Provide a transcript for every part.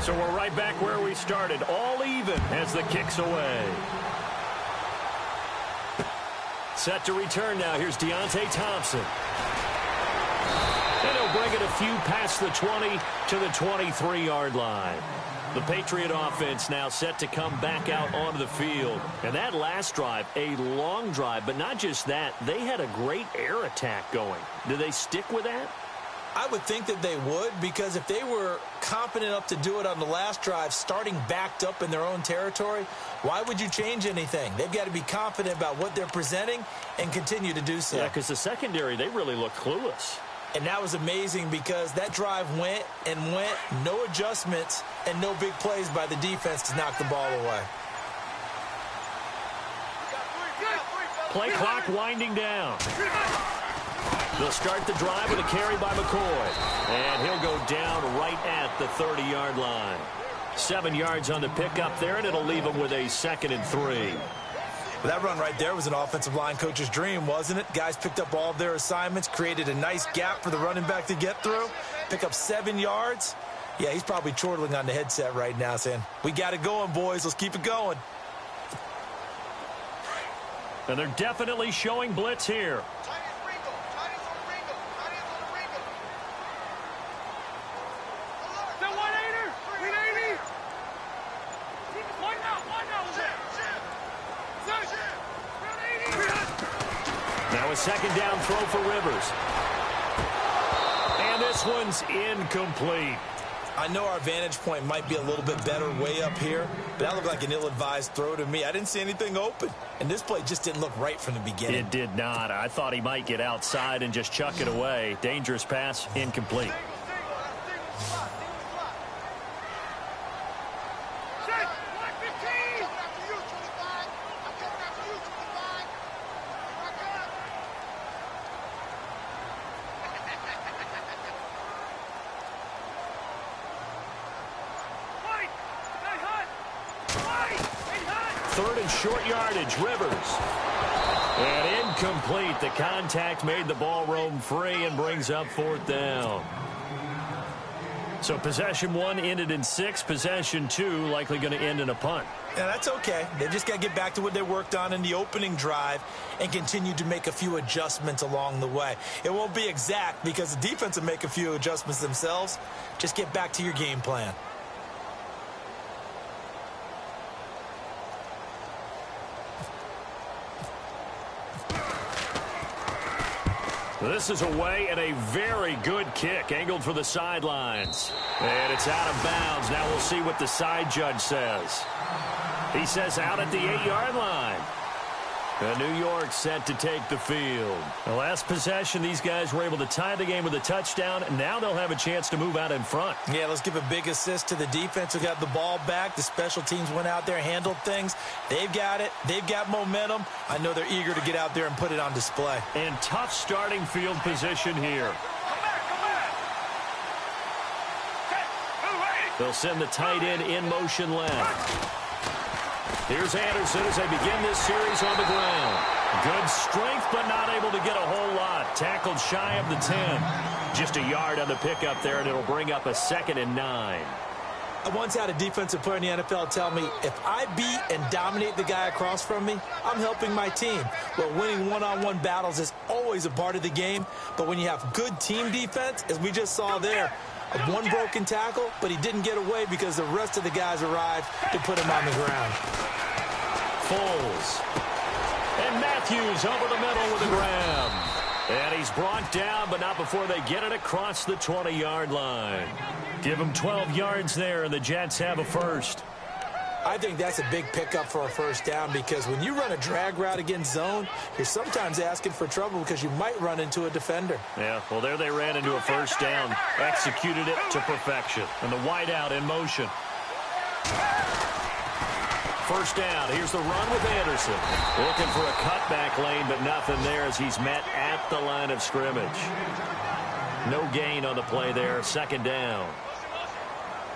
So we're right back where we started, all even as the kick's away. Set to return now. Here's Deontay Thompson. And he'll bring it a few past the 20 to the 23-yard line. The Patriot offense now set to come back out onto the field. And that last drive, a long drive, but not just that. They had a great air attack going. Do they stick with that? I would think that they would, because if they were confident enough to do it on the last drive, starting backed up in their own territory, why would you change anything? They've got to be confident about what they're presenting and continue to do so. Yeah, because the secondary, they really look clueless. And that was amazing because that drive went and went, no adjustments, and no big plays by the defense to knock the ball away. Play clock winding down. They'll start the drive with a carry by McCoy. And he'll go down right at the 30-yard line. 7 yards on the pickup there, and it'll leave him with a 2nd and 3. Well, that run right there was an offensive line coach's dream, wasn't it? Guys picked up all of their assignments, created a nice gap for the running back to get through, pick up 7 yards. Yeah, he's probably chortling on the headset right now saying, we got it going, boys. Let's keep it going. And they're definitely showing blitz here. Now a 2nd down throw for Rivers. And this one's incomplete. I know our vantage point might be a little bit better way up here, but that looked like an ill-advised throw to me. I didn't see anything open, and this play just didn't look right from the beginning. It did not. I thought he might get outside and just chuck it away. Dangerous pass, incomplete. Short yardage, Rivers. And incomplete. The contact made the ball roam free and brings up 4th down. So possession 1 ended in 6. Possession 2 likely going to end in a punt. Yeah, that's okay. They just got to get back to what they worked on in the opening drive and continue to make a few adjustments along the way. It won't be exact because the defense will make a few adjustments themselves. Just get back to your game plan. This is away and a very good kick, angled for the sidelines. And it's out of bounds. Now we'll see what the side judge says. He says out at the 8-yard line. And New York set to take the field. The last possession, these guys were able to tie the game with a touchdown, and now they'll have a chance to move out in front. Yeah, let's give a big assist to the defense who got the ball back. The special teams went out there, handled things. They've got it. They've got momentum. I know they're eager to get out there and put it on display. And tough starting field position here. They'll send the tight end in motion left. Here's Anderson as they begin this series on the ground. Good strength, but not able to get a whole lot. Tackled shy of the 10. Just a yard on the pickup there, and it'll bring up a 2nd and 9. I once had a defensive player in the NFL tell me, if I beat and dominate the guy across from me, I'm helping my team. Well, winning one-on-one battles is always a part of the game, but when you have good team defense, as we just saw there, one broken tackle, but he didn't get away because the rest of the guys arrived to put him on the ground. Foles. And Matthews over the middle with a grab. And he's brought down, but not before they get it across the 20-yard line. Give him 12 yards there, and the Jets have a first. I think that's a big pickup for a first down because when you run a drag route against zone, you're sometimes asking for trouble because you might run into a defender. Yeah, well, there they ran into a first down. Executed it to perfection. And the wideout in motion. First down. Here's the run with Anderson. Looking for a cutback lane, but nothing there as he's met at the line of scrimmage. No gain on the play there. 2nd down.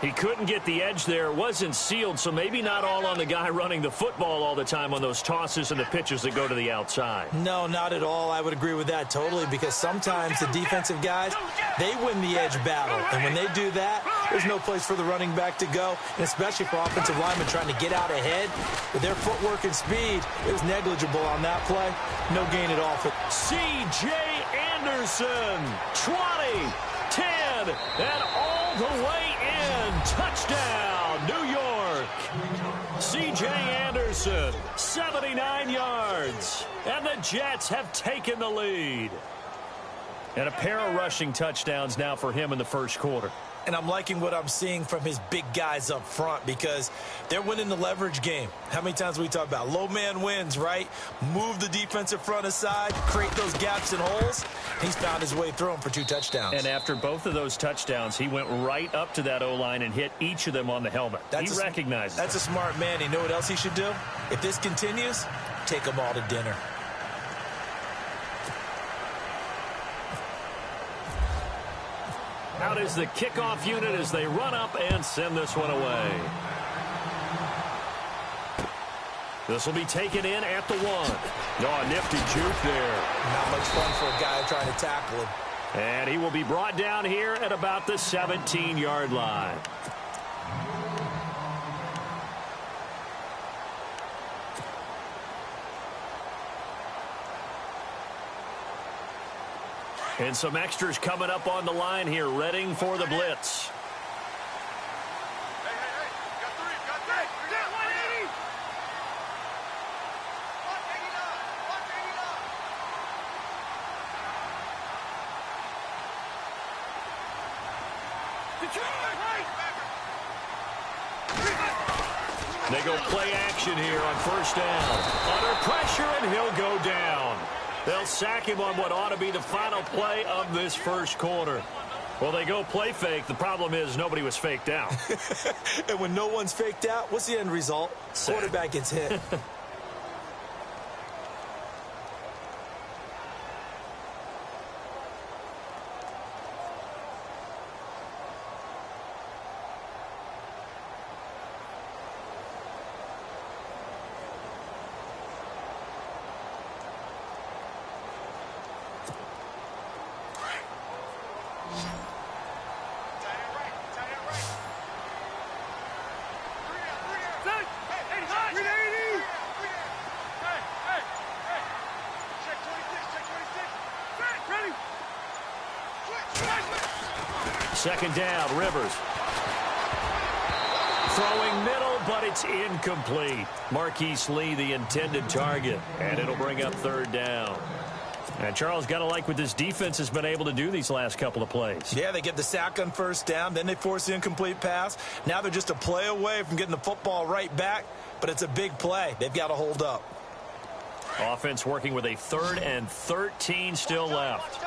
He couldn't get the edge there. Wasn't sealed, so maybe not all on the guy running the football all the time on those tosses and the pitches that go to the outside. No, not at all. I would agree with that totally because sometimes the defensive guys, they win the edge battle. And when they do that, there's no place for the running back to go, and especially for offensive linemen trying to get out ahead. With their footwork and speed, it was negligible on that play. No gain at all for C.J. Anderson, 20, 10, and all the way in. Touchdown, New York. C.J. Anderson, 79 yards. And the Jets have taken the lead. And a pair of rushing touchdowns now for him in the first quarter. And I'm liking what I'm seeing from his big guys up front because they're winning the leverage game. How many times we talk about low man wins, right? Move the defensive front aside, create those gaps and holes. He's found his way through them for 2 touchdowns. And after both of those touchdowns, he went right up to that O-line and hit each of them on the helmet. He recognizes That's a smart man. You know what else he should do? If this continues, take them all to dinner. Out is the kickoff unit as they run up and send this one away. This will be taken in at the 1. Oh, a nifty juke there. Not much fun for a guy trying to tackle him. And he will be brought down here at about the 17-yard line. And some extras coming up on the line here, readying for the blitz. They go play action here on first down. Under pressure, and he'll go down. They'll sack him on what ought to be the final play of this first quarter. Well, they go play fake. The problem is nobody was faked out. And when no one's faked out, what's the end result? Quarterback gets hit. Second down, Rivers. Throwing middle, but it's incomplete. Marquise Lee, the intended target, and it'll bring up third down. And Charles, got to like what this defense has been able to do these last couple of plays. Yeah, they get the sack on first down, then they force the incomplete pass. Now they're just a play away from getting the football right back, but it's a big play. They've got to hold up. Offense working with a 3rd and 13 still left.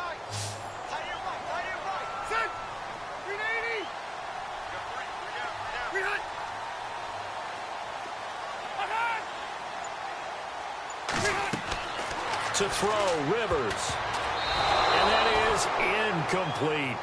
To throw, Rivers. And that is incomplete.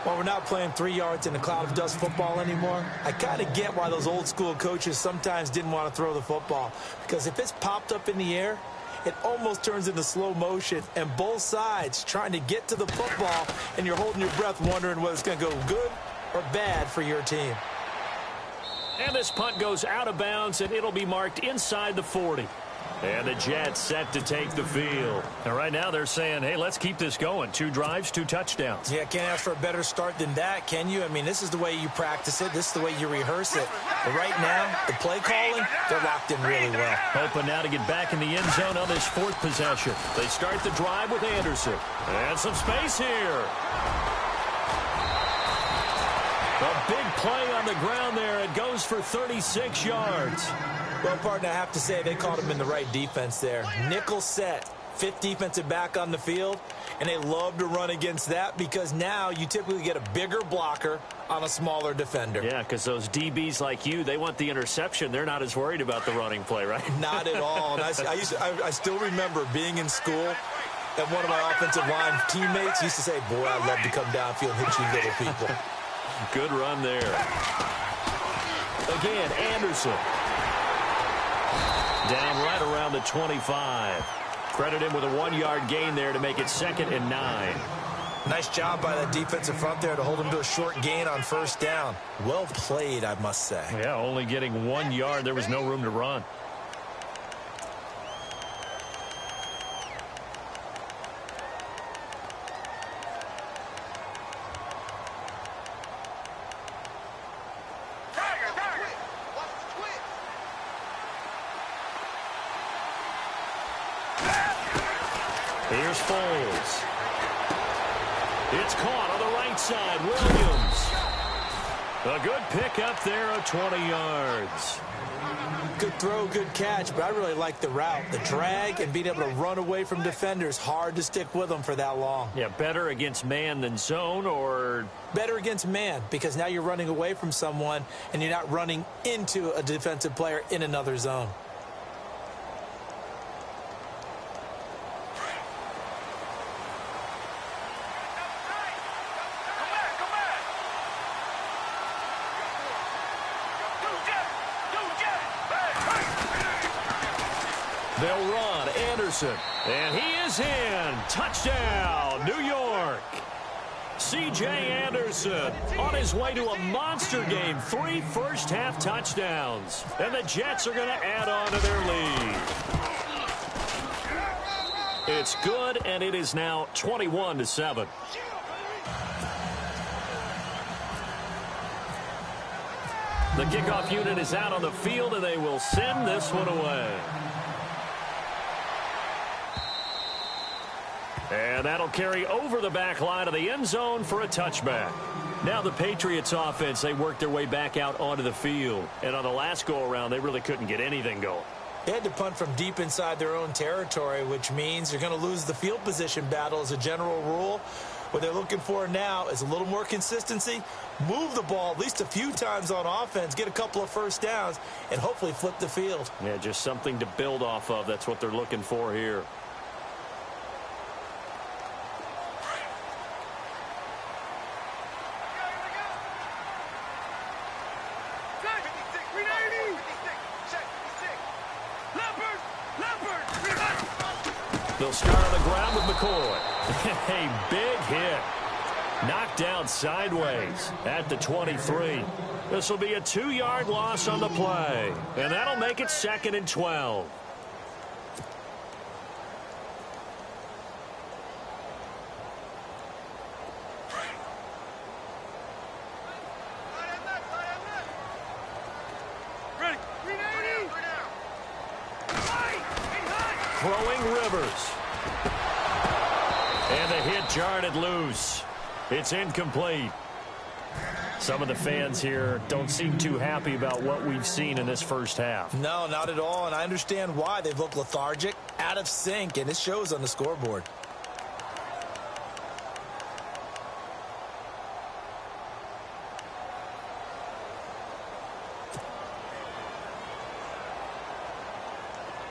Well, we're not playing 3 yards in a cloud of dust football anymore. I kind of get why those old school coaches sometimes didn't want to throw the football. Because if it's popped up in the air, it almost turns into slow motion. And both sides trying to get to the football, and you're holding your breath wondering whether it's going to go good or bad for your team. And this punt goes out of bounds, and it'll be marked inside the 40. And the Jets set to take the field. And right now they're saying, hey, let's keep this going. 2 drives, 2 touchdowns. Yeah, can't ask for a better start than that, can you? I mean, this is the way you practice it. This is the way you rehearse it. But right now, the play calling, they're locked in really well. Hoping now to get back in the end zone on this 4th possession. They start the drive with Anderson. And some space here. A big play on the ground there. It goes for 36 yards. Well, partner, I have to say they caught him in the right defense there. Nickel set, 5th defensive back on the field, and they love to run against that because now you typically get a bigger blocker on a smaller defender. Yeah, because those DBs like you, they want the interception. They're not as worried about the running play, right? Not at all. And I still remember being in school, and one of my offensive line teammates used to say, boy, I'd love to come downfield and hit you little people. Good run there. Again, Anderson. Down right around the 25. Credit him with a 1-yard gain there to make it 2nd and 9. Nice job by that defensive front there to hold him to a short gain on first down. Well played, I must say. Yeah, only getting 1 yard. There was no room to run. Here's Foles. It's caught on the right side. Williams. A good pick up there of 20 yards. Good throw, good catch, but I really like the route. The drag and being able to run away from defenders. Hard to stick with them for that long. Yeah, better against man than zone, or? Better against man, because now you're running away from someone and you're not running into a defensive player in another zone. They'll run. Anderson. And he is in. Touchdown, New York. C.J. Anderson on his way to a monster game. 3 first-half touchdowns. And the Jets are going to add on to their lead. It's good, and it is now 21-7. The kickoff unit is out on the field, and they will send this one away. And that'll carry over the back line of the end zone for a touchback. Now the Patriots offense, they worked their way back out onto the field. And on the last go-around, they really couldn't get anything going. They had to punt from deep inside their own territory, which means you're going to lose the field position battle as a general rule. What they're looking for now is a little more consistency, move the ball at least a few times on offense, get a couple of first downs, and hopefully flip the field. Yeah, just something to build off of. That's what they're looking for here. They'll start on the ground with McCoy. A big hit. Knocked down sideways at the 23. This will be a 2-yard loss on the play. And that'll make it 2nd and 12. Throwing Rivers. And the hit jarred it loose. It's incomplete. Some of the fans here don't seem too happy about what we've seen in this first half. No, not at all, and I understand why. They've looked lethargic, out of sync, and it shows on the scoreboard.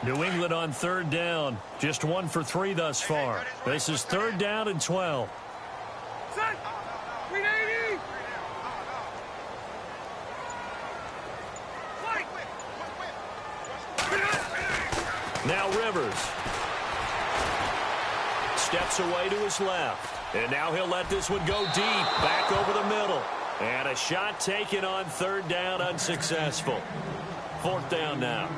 New England on 3rd down. Just 1 for 3 thus far. This is 3rd down and 12. Now Rivers. Steps away to his left. And now he'll let this one go deep. Back over the middle. And a shot taken on 3rd down, unsuccessful. 4th down now.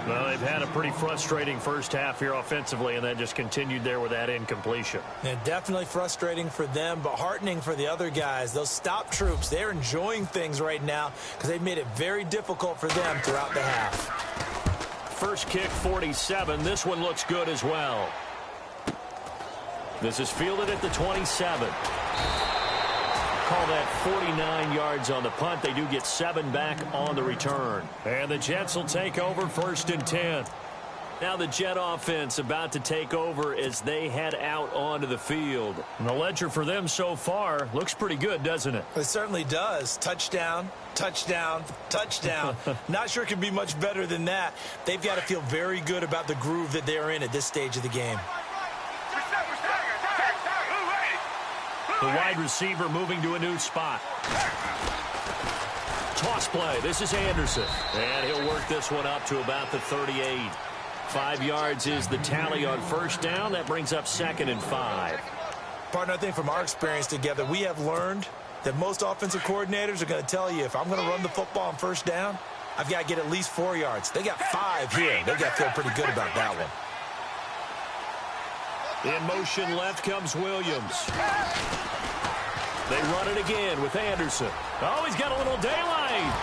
Well, they've had a pretty frustrating first half here offensively, and then just continued there with that incompletion. Yeah, definitely frustrating for them, but heartening for the other guys. Those stop troops, they're enjoying things right now because they've made it very difficult for them throughout the half. First kick, 47. This one looks good as well. This is fielded at the 27. Call that 49 yards on the punt. They do get 7 back on the return. And the Jets will take over 1st and 10. Now the Jet offense about to take over as they head out onto the field. And the ledger for them so far looks pretty good, doesn't it? It certainly does. Touchdown, touchdown, touchdown. Not sure it can be much better than that. They've got to feel very good about the groove that they're in at this stage of the game. The wide receiver moving to a new spot. Toss play. This is Anderson. And he'll work this one up to about the 38. 5 yards is the tally on 1st down. That brings up 2nd and 5. Partner, I think from our experience together, we have learned that most offensive coordinators are going to tell you, if I'm going to run the football on first down, I've got to get at least 4 yards. They got 5 here. They got to feel pretty good about that one. In motion left comes Williams. They run it again with Anderson. Oh, he's got a little daylight.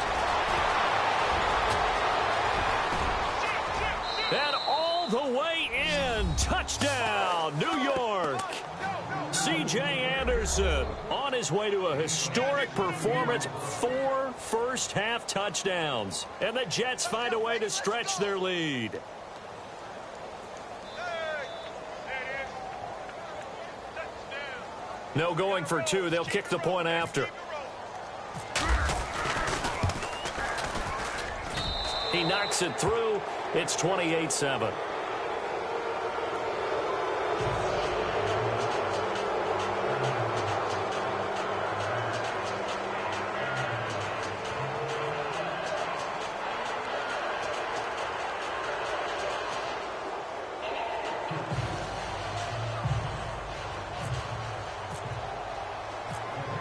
And all the way in. Touchdown, New York. C.J. Anderson on his way to a historic performance. 4 first-half touchdowns. And the Jets find a way to stretch their lead. No going for 2. They'll kick the point after. He knocks it through. It's 28-7.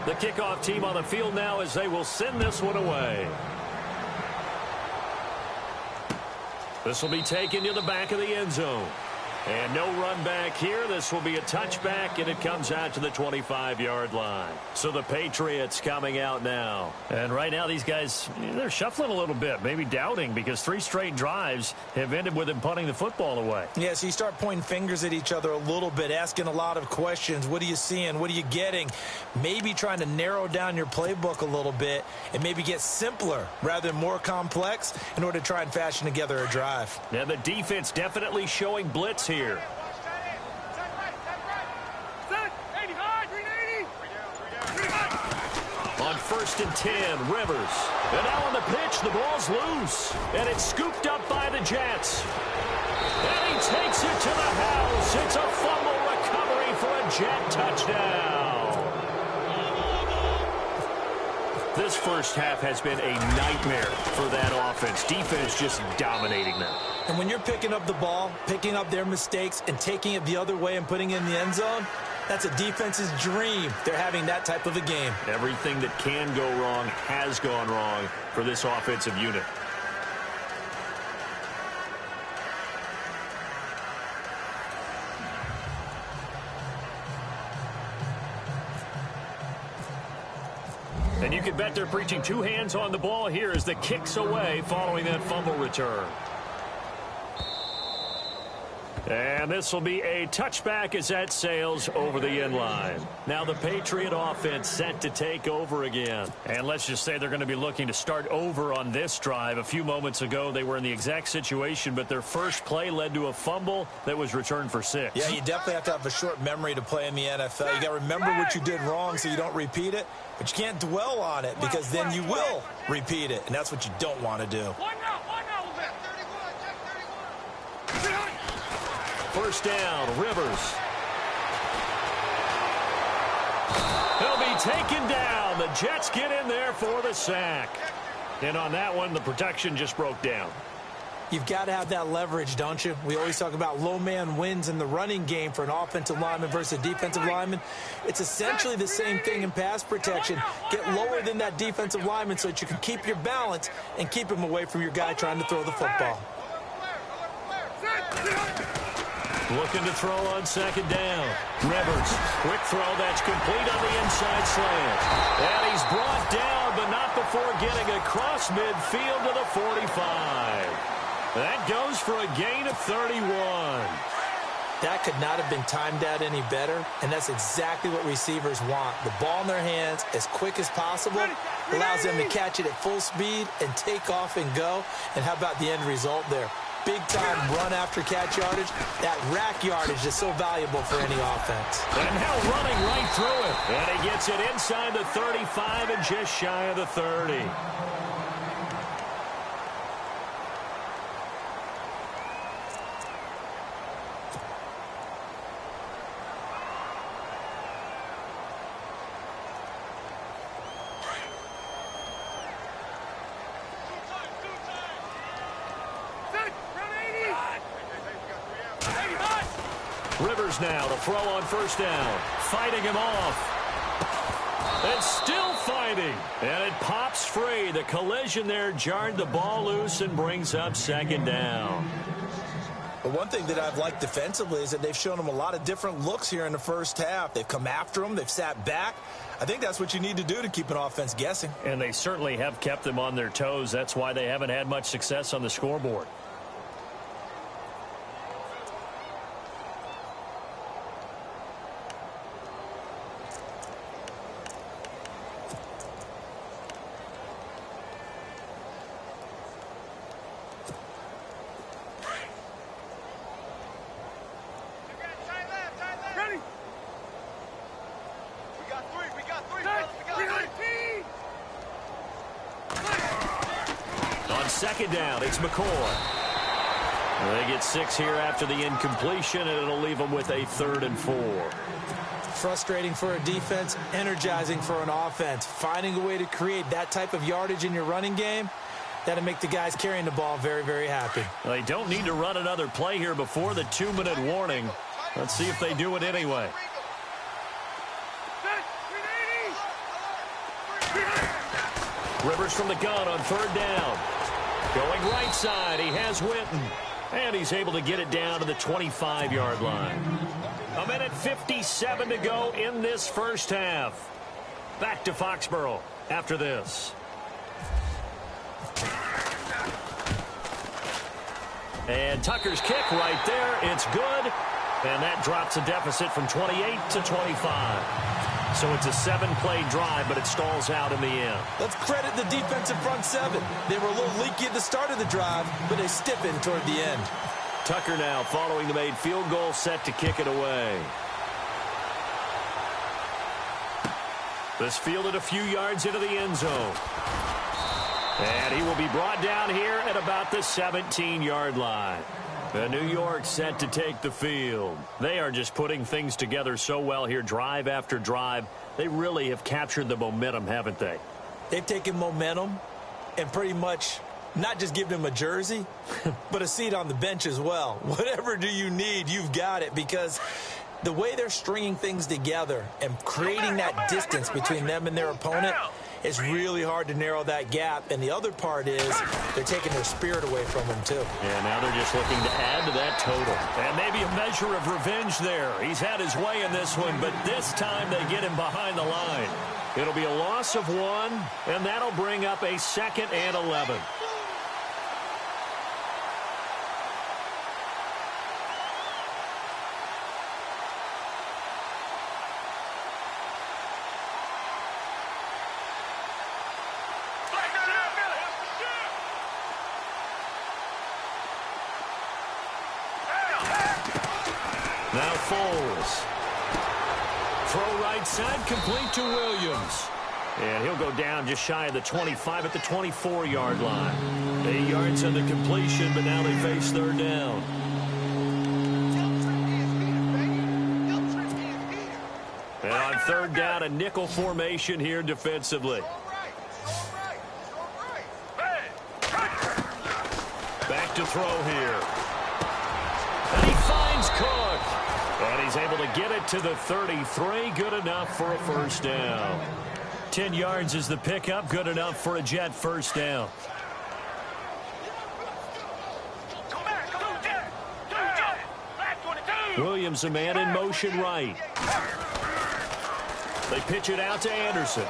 The kickoff team on the field now as they will send this one away. This will be taken to the back of the end zone. And no run back here. This will be a touchback, and it comes out to the 25-yard line. So the Patriots coming out now. And right now these guys, they're shuffling a little bit, maybe doubting, because 3 straight drives have ended with them punting the football away. Yeah, so you start pointing fingers at each other a little bit, asking a lot of questions. What are you seeing? What are you getting? Maybe trying to narrow down your playbook a little bit and maybe get simpler rather than more complex in order to try and fashion together a drive. Yeah, the defense definitely showing blitz here. On 1st and 10, Rivers. And now on the pitch, the ball's loose. And it's scooped up by the Jets. And he takes it to the house. It's a fumble recovery for a Jet touchdown. This first half has been a nightmare for that offense. Defense just dominating them. And when you're picking up the ball, picking up their mistakes, and taking it the other way and putting it in the end zone, that's a defense's dream. They're having that type of a game. Everything that can go wrong has gone wrong for this offensive unit. And you can bet they're preaching 2 hands on the ball here as the kick's away following that fumble return. And this will be a touchback as that sails over the end line. Now the Patriot offense set to take over again. And let's just say they're going to be looking to start over on this drive. A few moments ago, they were in the exact situation, but their first play led to a fumble that was returned for 6. Yeah, you definitely have to have a short memory to play in the NFL. You got to remember what you did wrong so you don't repeat it, but you can't dwell on it because then you will repeat it, and that's what you don't want to do. First down, Rivers. He'll be taken down. The Jets get in there for the sack. And on that one, the protection just broke down. You've got to have that leverage, don't you? We always talk about low man wins in the running game for an offensive lineman versus a defensive lineman. It's essentially the same thing in pass protection. Get lower than that defensive lineman so that you can keep your balance and keep him away from your guy trying to throw the football. Looking to throw on 2nd down. Rivers, quick throw that's complete on the inside slant. And he's brought down, but not before getting across midfield to the 45. That goes for a gain of 31. That could not have been timed out any better, and that's exactly what receivers want. The ball in their hands as quick as possible allows them to catch it at full speed and take off and go. And how about the end result there? Big-time run after catch yardage. That rack yardage is so valuable for any offense. And now running right through it. And he gets it inside the 35 and just shy of the 30. Rivers now to throw on first down. Fighting him off. And still fighting. And it pops free. The collision there jarred the ball loose and brings up second down. But one thing that I've liked defensively is that they've shown them a lot of different looks here in the first half. They've come after them. They've sat back. I think that's what you need to do to keep an offense guessing. And they certainly have kept them on their toes. That's why they haven't had much success on the scoreboard. Second down, it's McCoy. They get 6 here after the incompletion, and it'll leave them with a 3rd and 4. Frustrating for a defense, energizing for an offense. Finding a way to create that type of yardage in your running game, that'll make the guys carrying the ball very, very happy. They don't need to run another play here before the 2-minute warning. Let's see if they do it anyway. Rivers from the gun on 3rd down. Going right side, he has Winton. And he's able to get it down to the 25-yard line. 1:57 to go in this first half. Back to Foxborough after this. And Tucker's kick right there. It's good. And that drops a deficit from 28 to 25. So it's a 7-play drive, but it stalls out in the end. Let's credit the defensive front 7. They were a little leaky at the start of the drive, but they stiffened toward the end. Tucker now following the made field goal, set to kick it away. This fielded a few yards into the end zone. And he will be brought down here at about the 17-yard line. The New York set to take the field. They are just putting things together so well here, drive after drive. They really have captured the momentum, haven't they? They've taken momentum and pretty much not just given them a jersey, but a seat on the bench as well. Whatever do you need, you've got it, because the way they're stringing things together and creating that distance between them and their opponent, it's really hard to narrow that gap. And the other part is they're taking their spirit away from them, too. Yeah, now they're just looking to add to that total. And maybe a measure of revenge there. He's had his way in this one, but this time they get him behind the line. It'll be a loss of 1, and that'll bring up a 2nd and 11. Now Foles. Throw right side, complete to Williams. And he'll go down just shy of the 25 at the 24-yard line. 8 yards on the completion, but now they face 3rd down. And on 3rd down, a nickel formation here defensively. Back to throw here. And he finds Cook. And he's able to get it to the 33. Good enough for a 1st down. 10 yards is the pickup. Good enough for a Jet 1st down. Williams, a man in motion right. They pitch it out to Anderson.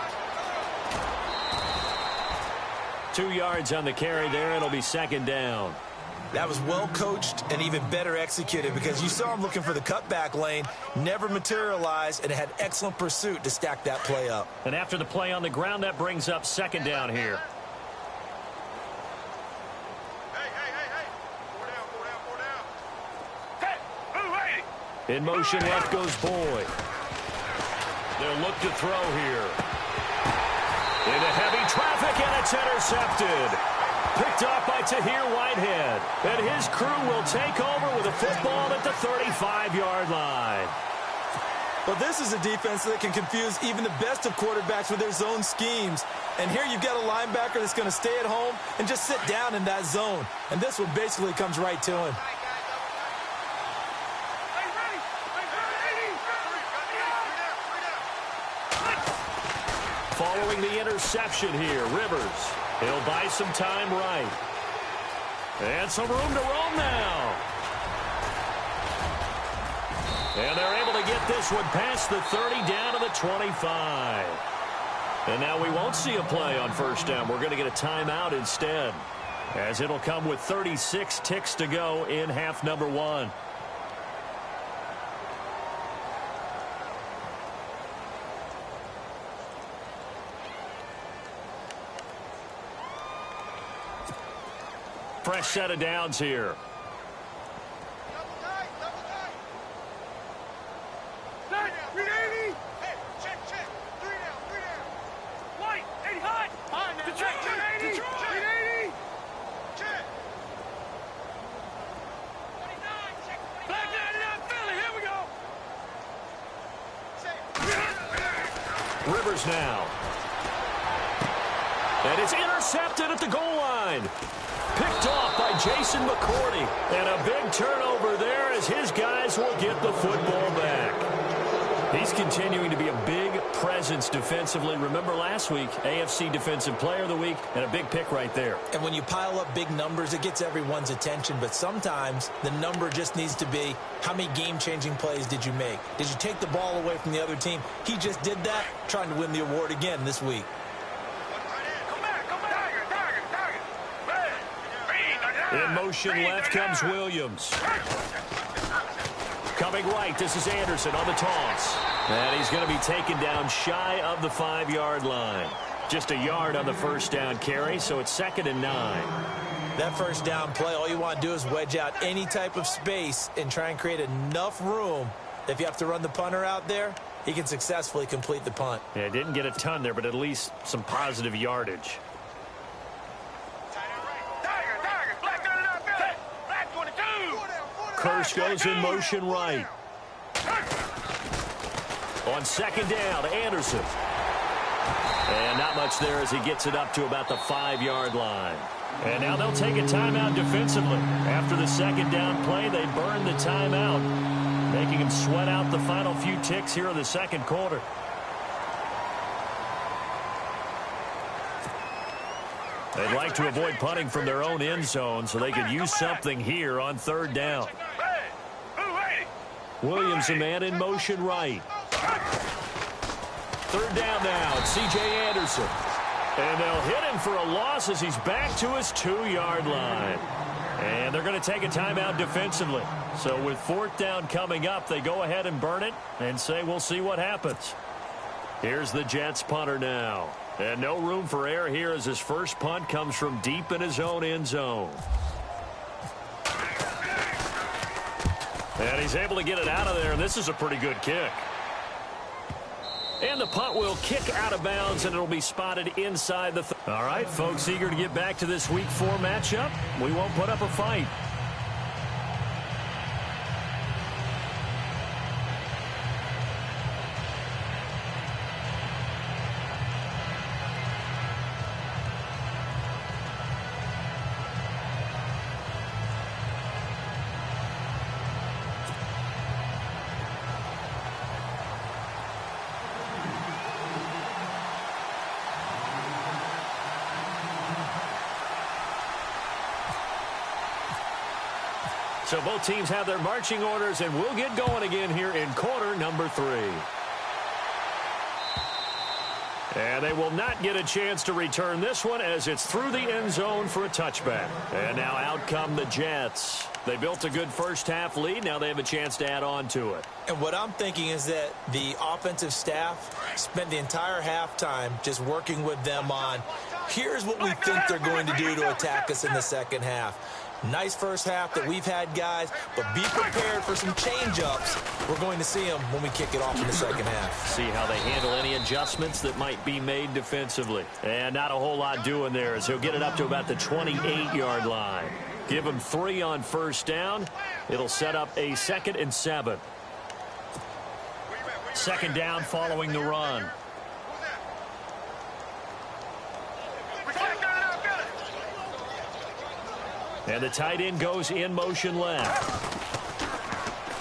2 yards on the carry there. It'll be 2nd down. That was well coached and even better executed, because you saw him looking for the cutback lane, never materialized, and had excellent pursuit to stack that play up. And after the play on the ground, that brings up 2nd down here. In motion left goes Boyd. They'll look to throw here. Into heavy traffic, and it's intercepted. Picked off by Tahir Whitehead. And his crew will take over with a football at the 35-yard line. Well, this is a defense that can confuse even the best of quarterbacks with their zone schemes. And here you've got a linebacker that's going to stay at home and just sit down in that zone. And this one basically comes right to him. following the interception here. Rivers, he'll buy some time right. And some room to roam now. And they're able to get this one past the 30 down to the 25. And now we won't see a play on first down. We're going to get a timeout instead, as it'll come with 36 ticks to go in half number one. Fresh set of downs here. Rivers now. And it's intercepted at the goal line. Picked off by Jason McCourty. And a big turnover there as his guys will get the football back. He's continuing to be a big presence defensively. Remember last week, AFC Defensive Player of the Week, and a big pick right there. And when you pile up big numbers, it gets everyone's attention. But sometimes the number just needs to be, how many game-changing plays did you make? Did you take the ball away from the other team? He just did that, trying to win the award again this week. In motion left comes Williams. Coming right, this is Anderson on the toss. And he's going to be taken down shy of the 5-yard line. Just a yard on the first down carry, so it's 2nd and 9. That first down play, all you want to do is wedge out any type of space and try and create enough room. If you have to run the punter out there, he can successfully complete the punt. Yeah, didn't get a ton there, but at least some positive yardage. Kirsch goes in motion right. On 2nd down, Anderson. And not much there as he gets it up to about the 5-yard line. And now they'll take a timeout defensively. After the 2nd down play, they burn the timeout, making him sweat out the final few ticks here in the 2nd quarter. They'd like to avoid punting from their own end zone so they could use something here on 3rd down. Williams, a man in motion right. 3rd down now, it's C.J. Anderson. And they'll hit him for a loss as he's back to his 2-yard line. And they're going to take a timeout defensively. So with 4th down coming up, they go ahead and burn it and say we'll see what happens. Here's the Jets punter now. And no room for error here as his first punt comes from deep in his own end zone. And he's able to get it out of there, and this is a pretty good kick. And the punt will kick out of bounds, and it'll be spotted inside the... All right, folks, eager to get back to this Week 4 matchup. We won't put up a fight. So both teams have their marching orders, and we'll get going again here in quarter number 3. And they will not get a chance to return this one as it's through the end zone for a touchback. And now out come the Jets. They built a good first-half lead. Now they have a chance to add on to it. And what I'm thinking is that the offensive staff spent the entire halftime just working with them on, here's what we think they're going to do to attack us in the second half. Nice first half that we've had, guys, but be prepared for some change-ups. We're going to see them when we kick it off in the second half. See how they handle any adjustments that might be made defensively. And not a whole lot doing there as he'll get it up to about the 28-yard line. Give him 3 on first down. It'll set up a 2nd and 7. 2nd down following the run. And the tight end goes in motion left.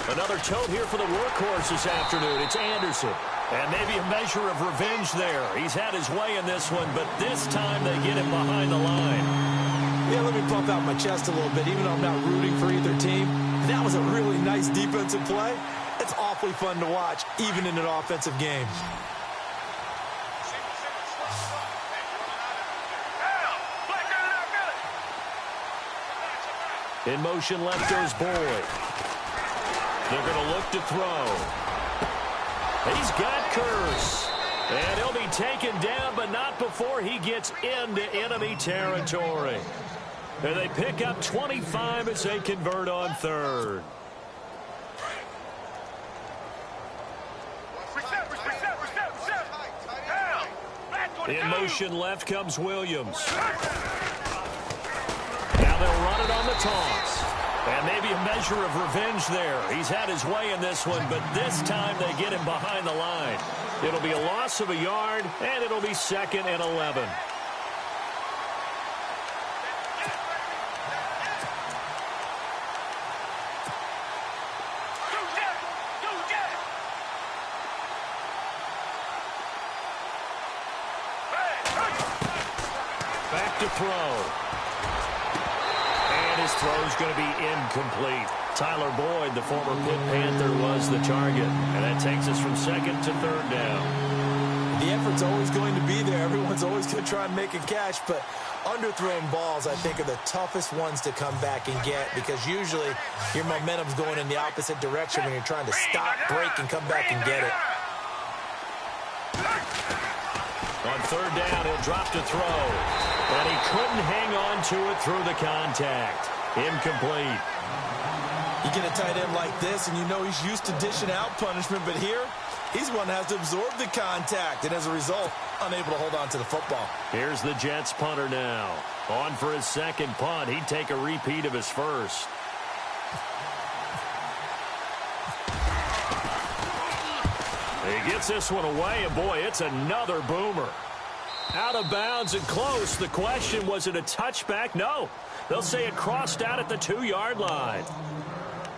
Another tote here for the workhorse this afternoon. It's Anderson. And maybe a measure of revenge there. He's had his way in this one, but this time they get him behind the line. Yeah, let me pump out my chest a little bit, even though I'm not rooting for either team. That was a really nice defensive play. It's awfully fun to watch, even in an offensive game. In motion left goes Boyd. They're going to look to throw. He's got Curse. And he'll be taken down, but not before he gets into enemy territory. And they pick up 25 as they convert on third. In motion left comes Williams. Now they'll run it on the toss. And maybe a measure of revenge there. He's had his way in this one, but this time they get him behind the line. It'll be a loss of a yard, and it'll be 2nd and 11. Back to throw. And his throw's going to be incomplete. Tyler Boyd, the former Pitt Panther, was the target. And that takes us from 2nd to 3rd down. The effort's always going to be there. Everyone's always going to try and make a catch, but underthrown balls, I think, are the toughest ones to come back and get because usually your momentum's going in the opposite direction when you're trying to stop, break, and come back and get it. On 3rd down, he'll drop to throw. And he couldn't hang on to it through the contact. Incomplete. You get a tight end like this, and you know he's used to dishing out punishment, but here, he's one that has to absorb the contact, and as a result, unable to hold on to the football. Here's the Jets punter now. On for his 2nd punt. He'd take a repeat of his first. He gets this one away, and boy, it's another boomer. Out of bounds and close. The question, was it a touchback? No. They'll say it crossed out at the 2-yard line.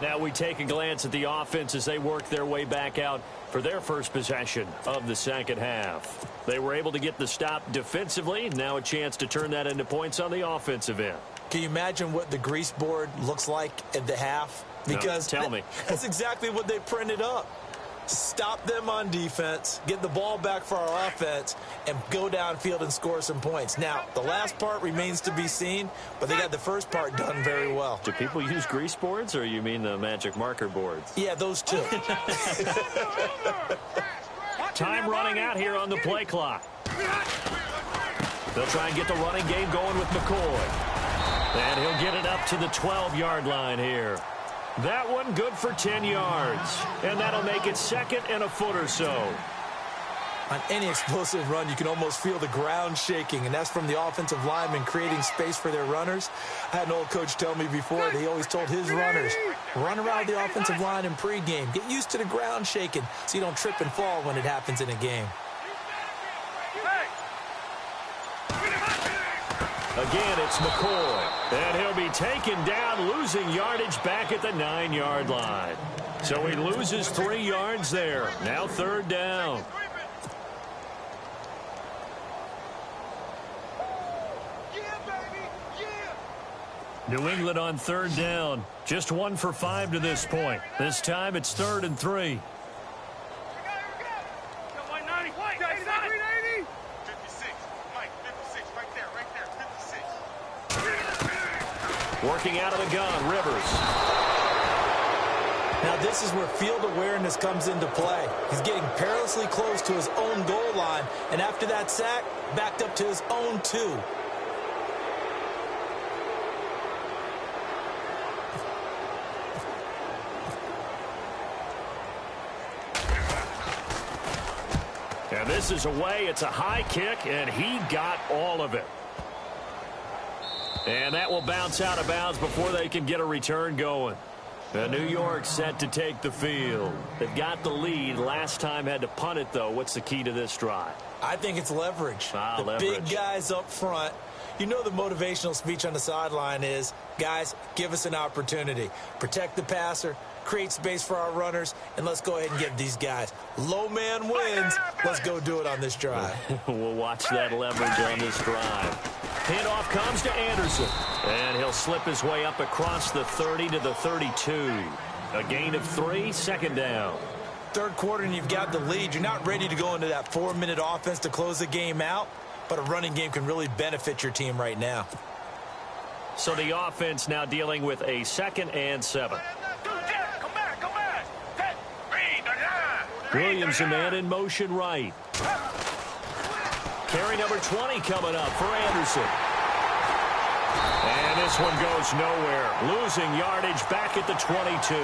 Now we take a glance at the offense as they work their way back out for their first possession of the 2nd half. They were able to get the stop defensively. Now a chance to turn that into points on the offensive end. Can you imagine what the grease board looks like at the half? Because no, tell me. That's exactly what they printed up. Stop them on defense, get the ball back for our offense, and go downfield and score some points. Now, the last part remains to be seen, but they got the first part done very well. Do people use grease boards, or you mean the magic marker boards? Yeah, those two. Time running out here on the play clock. They'll try and get the running game going with McCoy. And he'll get it up to the 12-yard line here. That one good for 10 yards. And that'll make it 2nd and a foot or so. On any explosive run, you can almost feel the ground shaking, and that's from the offensive linemen creating space for their runners. I had an old coach tell me before, that he always told his runners, run around the offensive line in pregame. Get used to the ground shaking so you don't trip and fall when it happens in a game. Again, it's McCoy. And he'll be taken down, losing yardage back at the 9-yard line. So he loses 3 yards there. Now 3rd down. New England on 3rd down. Just 1 for 5 to this point. This time it's 3rd and 3. Working out of the gun, Rivers. Now this is where field awareness comes into play. He's getting perilously close to his own goal line, and after that sack, backed up to his own 2. And this is away. It's a high kick, and he got all of it. And that will bounce out of bounds before they can get a return going. New York set to take the field. They've got the lead. Last time had to punt it, though. What's the key to this drive? I think it's leverage. The leverage. Big guys up front. You know the motivational speech on the sideline is, guys, give us an opportunity. Protect the passer, create space for our runners, and let's go ahead and give these guys. Low man wins. Let's go do it on this drive. We'll watch that leverage on this drive. Handoff comes to Anderson, and he'll slip his way up across the 30 to the 32. A gain of 3, second down. Third quarter, and you've got the lead. You're not ready to go into that 4-minute offense to close the game out, but a running game can really benefit your team right now. So the offense now dealing with a 2nd and 7. Williams, a man in motion right. Carry number 20 coming up for Anderson. And this one goes nowhere. Losing yardage back at the 22.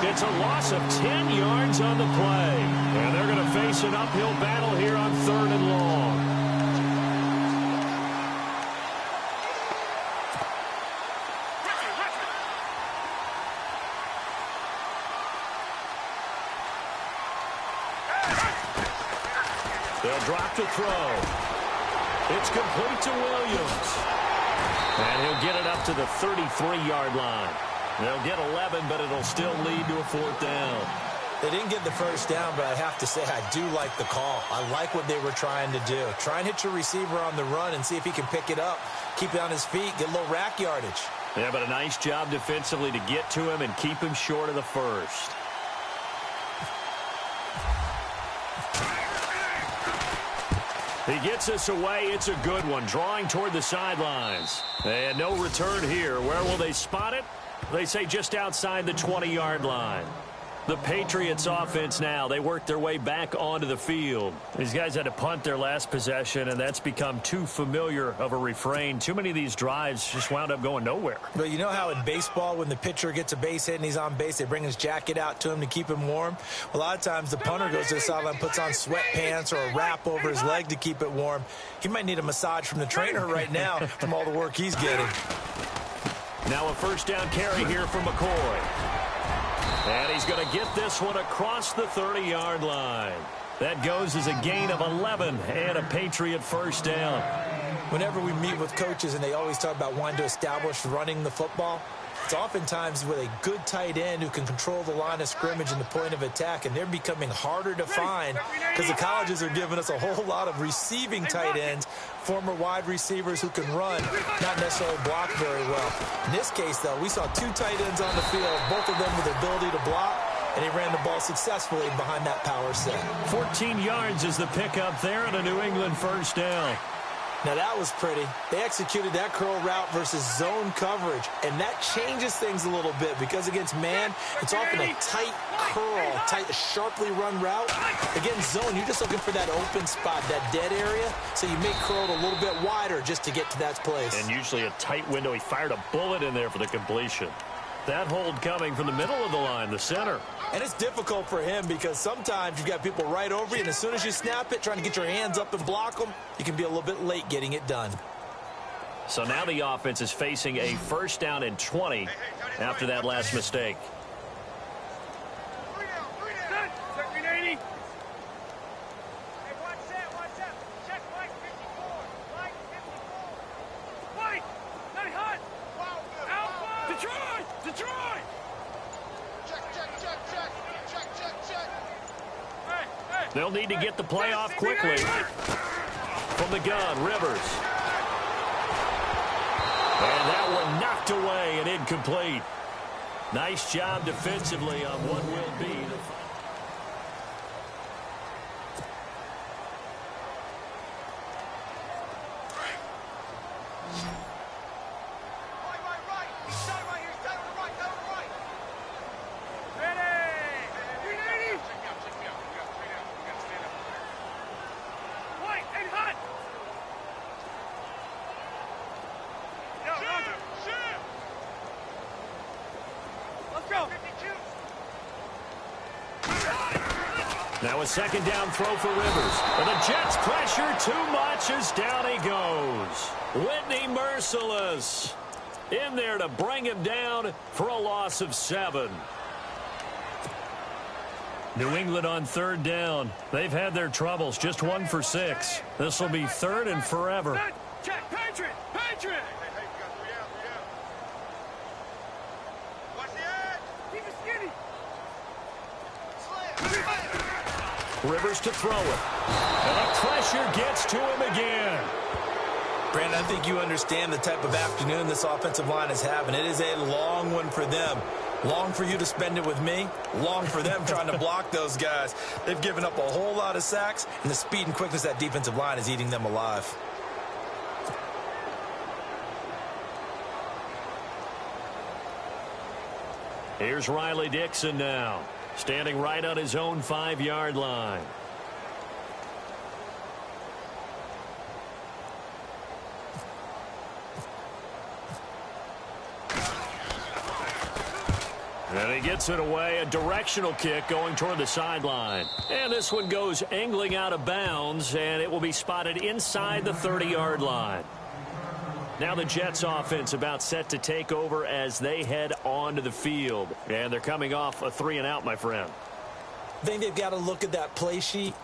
It's a loss of 10 yards on the play. And they're going to face an uphill battle here on 3rd and long. They'll drop to throw. It's complete to Williams. And he'll get it up to the 33-yard line. They'll get 11, but it'll still lead to a 4th down. They didn't get the first down, but I have to say I do like the call. I like what they were trying to do. Try and hit your receiver on the run and see if he can pick it up, keep it on his feet, get a little rack yardage. Yeah, but a nice job defensively to get to him and keep him short of the first. He gets us away. It's a good one. Drawing toward the sidelines. And no return here. Where will they spot it? They say just outside the 20-yard line. The Patriots offense now, they work their way back onto the field. These guys had to punt their last possession, and that's become too familiar of a refrain. Too many of these drives just wound up going nowhere. But you know how in baseball, when the pitcher gets a base hit and he's on base, they bring his jacket out to him to keep him warm? A lot of times the punter goes to the sideline, puts on sweatpants or a wrap over his leg to keep it warm. He might need a massage from the trainer right now from all the work he's getting. Now a first down carry here for McCoy. And he's going to get this one across the 30-yard line. That goes as a gain of 11 and a Patriot first down. Whenever we meet with coaches and they always talk about wanting to establish running the football, it's oftentimes with a good tight end who can control the line of scrimmage and the point of attack, and they're becoming harder to find because the colleges are giving us a whole lot of receiving tight ends, former wide receivers who can run, not necessarily block very well. In this case, though, we saw 2 tight ends on the field, both of them with the ability to block, and he ran the ball successfully behind that power set. 14 yards is the pickup there and a New England first down. Now, that was pretty. They executed that curl route versus zone coverage, and that changes things a little bit because against man, it's often a tight curl, tight, sharply run route. Against zone, you're just looking for that open spot, that dead area, so you make curl a little bit wider just to get to that place. And usually a tight window. He fired a bullet in there for the completion. That hold coming from the middle of the line, the center. And it's difficult for him because sometimes you've got people right over you, and as soon as you snap it, trying to get your hands up and block them, you can be a little bit late getting it done. So now the offense is facing a first down and 20 after that last mistake. They'll need to get the play off quickly. From the gun, Rivers. And that one knocked away and incomplete. Nice job defensively on what will be the final. Now a second down throw for Rivers. And the Jets pressure too much as down he goes. Whitney merciless in there to bring him down for a loss of 7. New England on third down. They've had their troubles. Just 1 for 6. This will be 3rd and forever. Check, Patriot! Patriot! Watch the edge! Keep it skinny! Rivers to throw it. And the pressure gets to him again. Brandon, I think you understand the type of afternoon this offensive line is having. It is a long one for them. Long for you to spend it with me. Long for them trying to block those guys. They've given up a whole lot of sacks, and the speed and quickness of that defensive line is eating them alive. Here's Riley Dixon now, standing right on his own 5-yard line. And he gets it away, a directional kick going toward the sideline. And this one goes angling out of bounds, and it will be spotted inside the 30-yard line. Now the Jets offense about set to take over as they head onto the field. And they're coming off a 3-and-out, my friend. I think they've got to look at that play sheet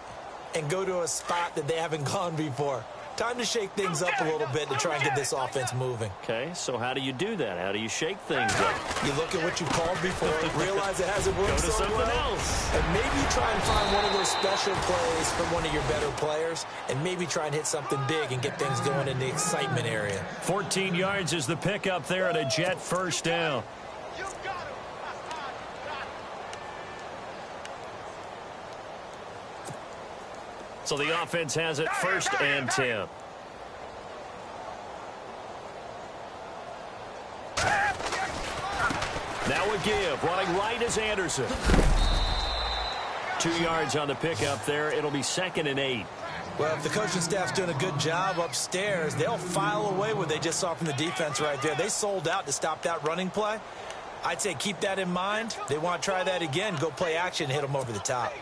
and go to a spot that they haven't gone before. Time to shake things up a little bit to try and get this offense moving. Okay, so how do you do that? How do you shake things up? You look at what you called before, realize it hasn't worked Go to so something well, else. and maybe try and find one of those special plays from one of your better players, and maybe try and hit something big and get things going in the excitement area. 14 yards is the pickup there at a Jet first down. So the offense has it 1st and 10. Now a give. Running right is Anderson. 2 yards on the pickup there. It'll be 2nd and 8. Well, if the coaching staff's doing a good job upstairs, they'll file away what they just saw from the defense right there. They sold out to stop that running play. I'd say keep that in mind. They want to try that again. Go play action and hit them over the top.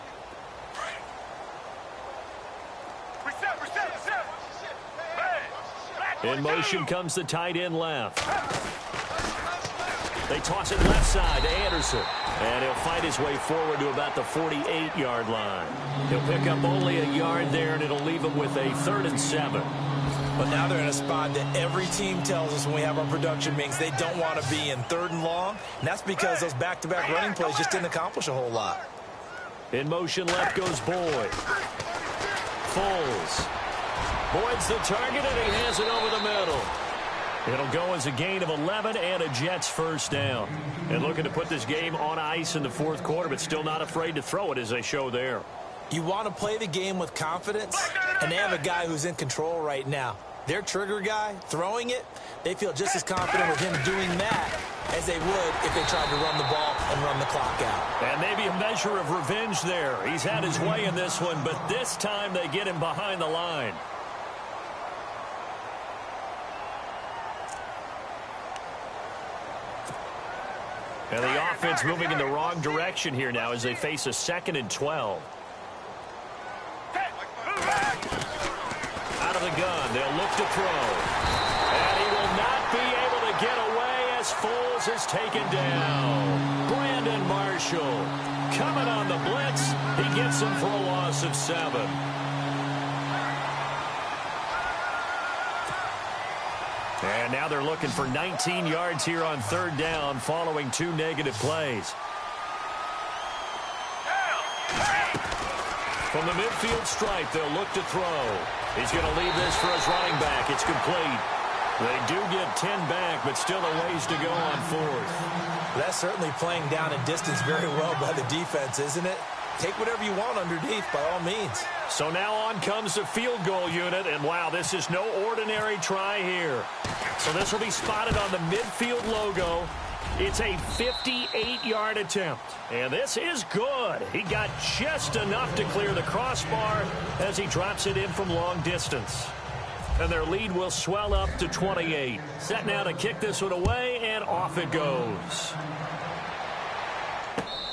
In motion comes the tight end left. They toss it left side to Anderson. And he'll fight his way forward to about the 48-yard line. He'll pick up only a yard there, and it'll leave him with a 3rd and 7. But now they're in a spot that every team tells us when we have our production meetings they don't want to be in, 3rd and long. And that's because those back-to-back running plays just didn't accomplish a whole lot. In motion left goes Boyd. Foles. Boyd's the target, and he has it over the middle. It'll go as a gain of 11 and a Jets first down. And looking to put this game on ice in the 4th quarter, but still not afraid to throw it as they show there. You want to play the game with confidence, and they have a guy who's in control right now. Their trigger guy, throwing it, they feel just as confident with him doing that as they would if they tried to run the ball and run the clock out. And maybe a measure of revenge there. He's had his way in this one, but this time they get him behind the line. And the offense moving in the wrong direction here now as they face a 2nd and 12. Out of the gun, they'll look to throw. And he will not be able to get away as Foles is taken down. Brandon Marshall coming on the blitz. He gets him for a loss of 7. And now they're looking for 19 yards here on 3rd down following 2 negative plays. From the midfield stripe, they'll look to throw. He's going to leave this for his running back. It's complete. They do get 10 back, but still a ways to go on 4th. That's certainly playing down a distance very well by the defense, isn't it? Take whatever you want underneath by all means. So now on comes the field goal unit, and wow, this is no ordinary try here. So this will be spotted on the midfield logo. It's a 58-yard attempt, and this is good. He got just enough to clear the crossbar as he drops it in from long distance. And their lead will swell up to 28. Set now to kick this one away, and off it goes.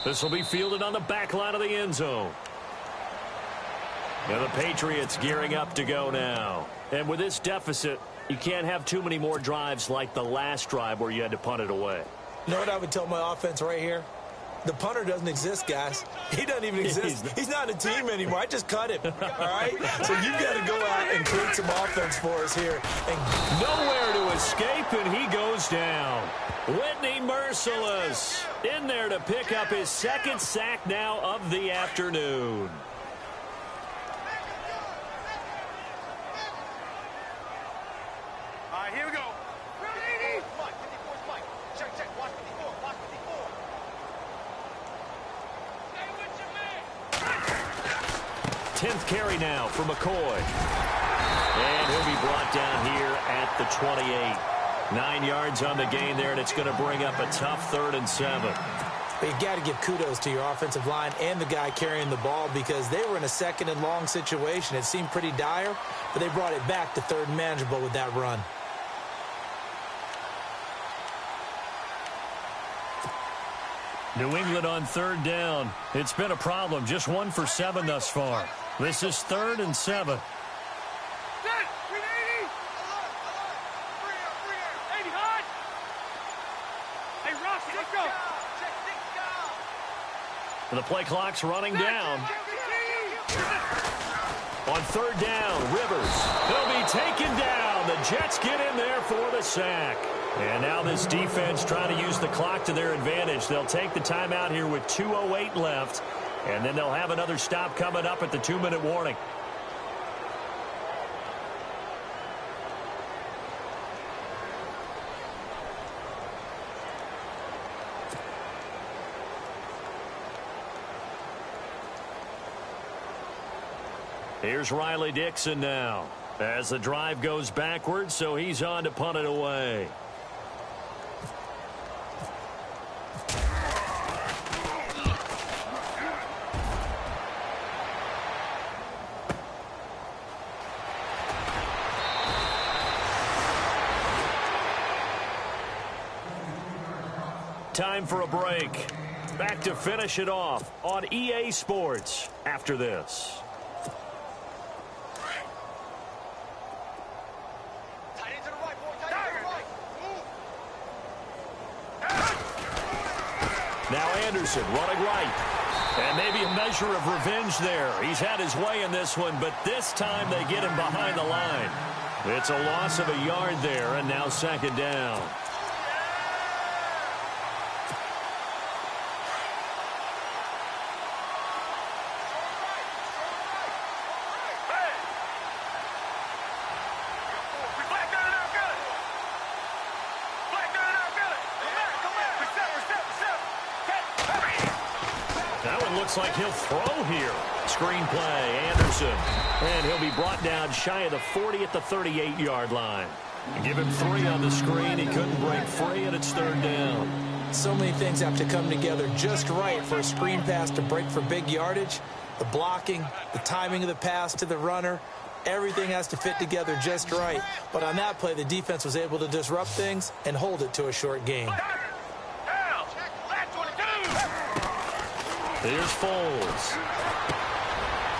This will be fielded on the back line of the end zone. And the Patriots gearing up to go now. And with this deficit, you can't have too many more drives like the last drive where you had to punt it away. You know what I would tell my offense right here? The punter doesn't exist, guys. He doesn't even exist. He's not a team anymore. I just cut him. All right? So you've got to go out and create some offense for us here. And nowhere to escape, and he goes down. Whitney Merciless in there to pick up his 2nd sack now of the afternoon. here we go. Ready? 54's Mike. Check. Watch 54. Watch 54. Stay with your man. 10th carry now for McCoy. And he'll be brought down here at the 28. 9 yards on the gain there, and it's going to bring up a tough 3rd and 7. But you got to give kudos to your offensive line and the guy carrying the ball because they were in a 2nd and long situation. It seemed pretty dire, but they brought it back to 3rd and manageable with that run. New England on 3rd down. It's been a problem. Just 1 for 7 thus far. This is 3rd and 7. Set. 380. 80 hot. Hey, Ross, let's go. The play clock's running down. On 3rd down, Rivers. He'll be taken down. The Jets get in there for the sack. And now this defense trying to use the clock to their advantage. They'll take the timeout here with 2:08 left. And then they'll have another stop coming up at the 2-minute warning. Here's Riley Dixon now as the drive goes backwards, so he's on to punt it away. Time for a break. Back to finish it off on EA Sports after this. Now Anderson running right. And maybe a measure of revenge there. He's had his way in this one, but this time they get him behind the line. It's a loss of a yard there, and now 2nd down. Looks like he'll throw here. Screen play, Anderson. And he'll be brought down shy of the 40 at the 38-yard line. Give him 3 on the screen. He couldn't break free, and it's 3rd down. So many things have to come together just right for a screen pass to break for big yardage. The blocking, the timing of the pass to the runner, everything has to fit together just right. But on that play, the defense was able to disrupt things and hold it to a short gain. Here's Foles.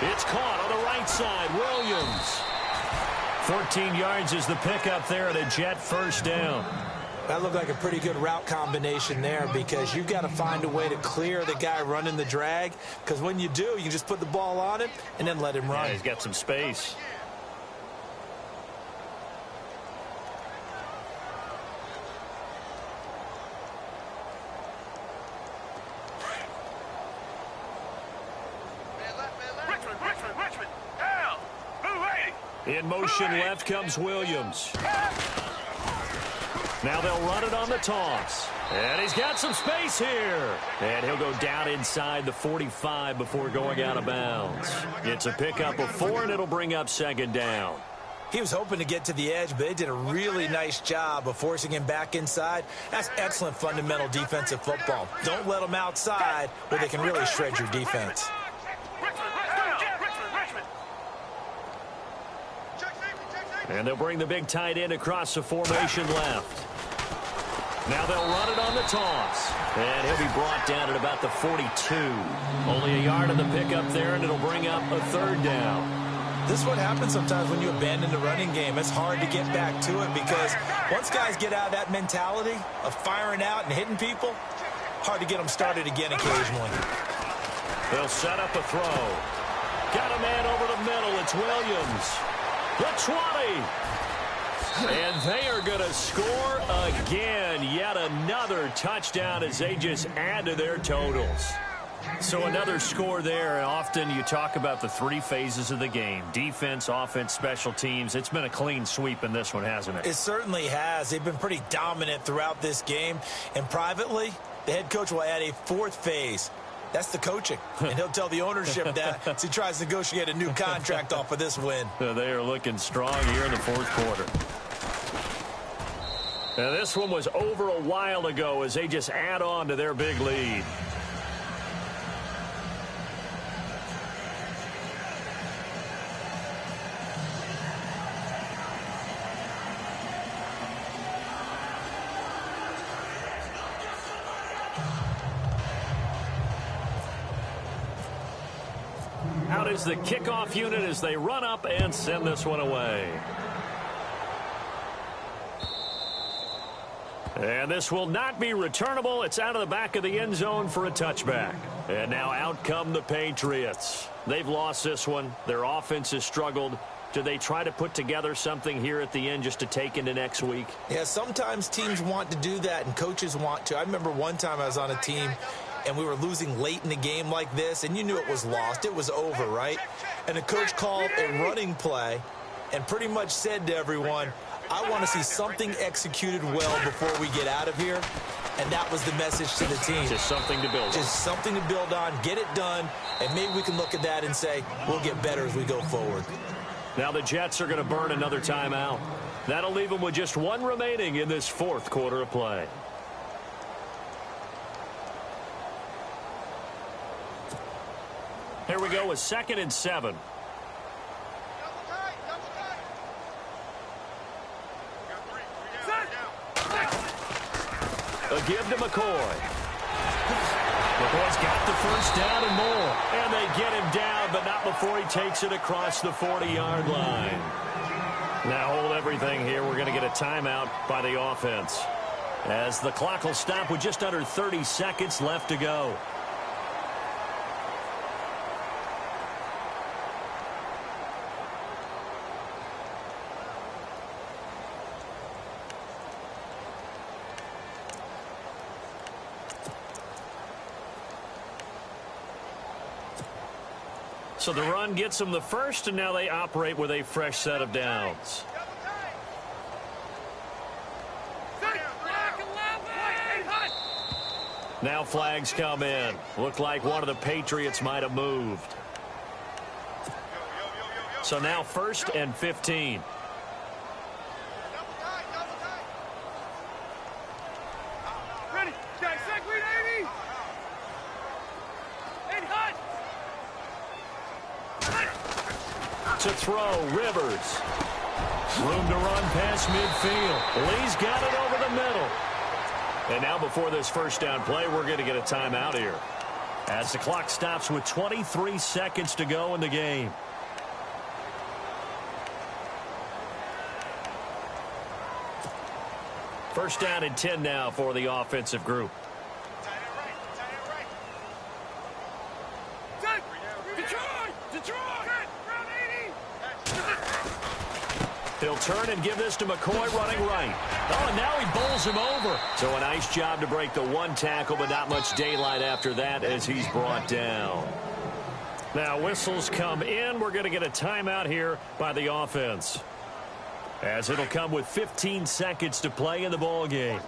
It's caught on the right side. Williams. 14 yards is the pickup there at a Jet 1st down. That looked like a pretty good route combination there because you've got to find a way to clear the guy running the drag because when you do, you can just put the ball on it and then let him run. Yeah, he's got some space. In motion left comes Williams. Now they'll run it on the toss. And he's got some space here. And he'll go down inside the 45 before going out of bounds. It's a pickup of 4, and it'll bring up 2nd down. He was hoping to get to the edge, but they did a really nice job of forcing him back inside. That's excellent fundamental defensive football. Don't let them outside where they can really shred your defense. And they'll bring the big tight end across the formation left. Now they'll run it on the toss. And he'll be brought down at about the 42. Only a yard on the pickup there, and it'll bring up a 3rd down. This is what happens sometimes when you abandon the running game. It's hard to get back to it because once guys get out of that mentality of firing out and hitting people, hard to get them started again occasionally. They'll set up a throw. Got a man over the middle. It's Williams. The 20. And they are going to score again. Yet another touchdown as they just add to their totals. So another score there, and often you talk about the three phases of the game: defense, offense, special teams. It's been a clean sweep in this one, hasn't it? It certainly has. They've been pretty dominant throughout this game. And privately, the head coach will add a fourth phase. That's the coaching. And he'll tell the ownership that as he tries to negotiate a new contract off of this win. They are looking strong here in the fourth quarter. Now, this one was over a while ago as they just add on to their big lead. Out is the kickoff unit as they run up and send this one away. And this will not be returnable. It's out of the back of the end zone for a touchback. And now out come the Patriots. They've lost this one. Their offense has struggled. Do they try to put together something here at the end just to take into next week? Yeah, sometimes teams want to do that and coaches want to. I remember one time I was on a team and we were losing late in the game like this, and you knew it was lost. It was over, right? And the coach called a running play and pretty much said to everyone, I want to see something executed well before we get out of here. And that was the message to the team. Just something to build on. Just something to build on, get it done, and maybe we can look at that and say, we'll get better as we go forward. Now the Jets are going to burn another timeout. That'll leave them with just one remaining in this fourth quarter of play. Here we go with 2nd and 7. A give to McCoy. McCoy's got the first down and more. And they get him down, but not before he takes it across the 40-yard line. Now hold everything here. We're going to get a timeout by the offense, as the clock will stop with just under 30 seconds left to go. So the run gets them the first, and now they operate with a fresh set of downs. Now flags come in. Looked like one of the Patriots might have moved. So now 1st and 15. To throw, Rivers. Room to run past midfield. Lee's got it over the middle. And now before this first down play, we're going to get a timeout here, as the clock stops with 23 seconds to go in the game. First down and 10 now for the offensive group. He'll turn and give this to McCoy running right. Oh, and now he bowls him over. So a nice job to break the one tackle, but not much daylight after that as he's brought down. Now whistles come in. We're going to get a timeout here by the offense, as it'll come with 15 seconds to play in the ball game.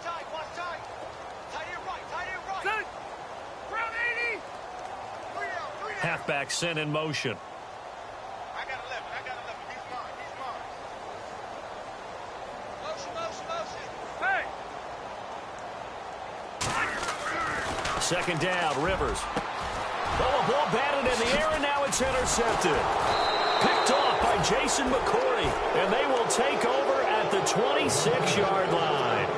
Halfback sent in motion. Second down, Rivers. Oh, a ball batted in the air, and now it's intercepted. Picked off by Jason McCourty, and they will take over at the 26-yard line.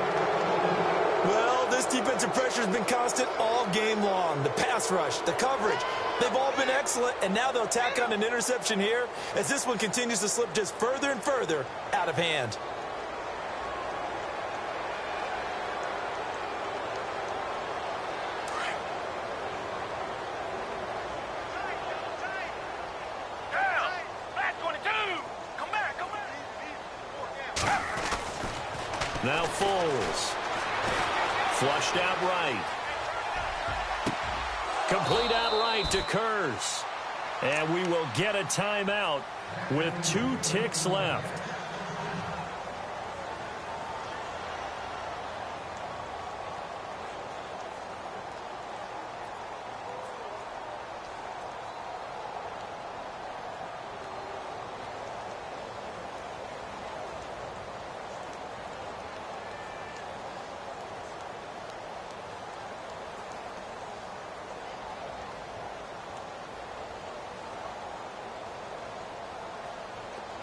Well, this defensive pressure has been constant all game long. The pass rush, the coverage, they've all been excellent, and now they'll tack on an interception here as this one continues to slip just further and further out of hand. Now Foles. Flushed out right. Complete outright to Kurz. And we will get a timeout with 2 ticks left.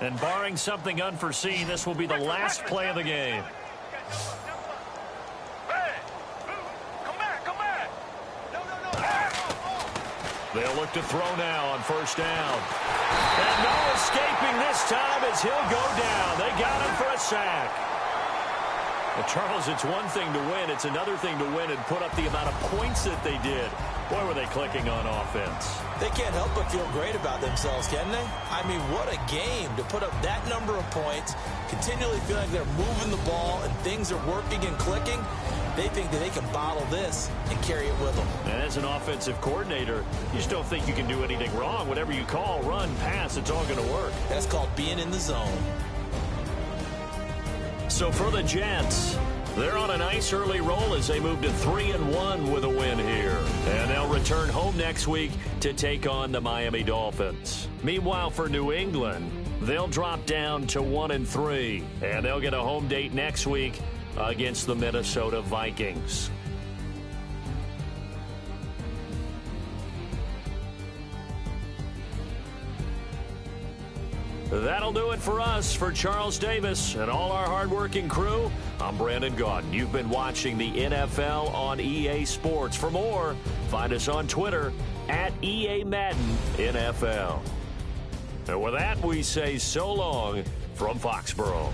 And barring something unforeseen, this will be the last play of the game. They'll look to throw now on first down. And no escaping this time as he'll go down. They got him for a sack. Well, Charles, it's one thing to win. It's another thing to win and put up the amount of points that they did. Boy, were they clicking on offense. They can't help but feel great about themselves, can they? I mean, what a game to put up that number of points, continually feel like they're moving the ball and things are working and clicking. They think that they can bottle this and carry it with them. And as an offensive coordinator, you just don't think you can do anything wrong. Whatever you call, run, pass, it's all going to work. That's called being in the zone. So for the Jets, they're on a nice early roll as they move to 3-1 with a win here. And they'll return home next week to take on the Miami Dolphins. Meanwhile, for New England, they'll drop down to 1-3. And they'll get a home date next week against the Minnesota Vikings. That'll do it for us. For Charles Davis and all our hardworking crew, I'm Brandon Gaudin. You've been watching the NFL on EA Sports. For more, find us on Twitter at EA Madden NFL. And with that, we say so long from Foxborough.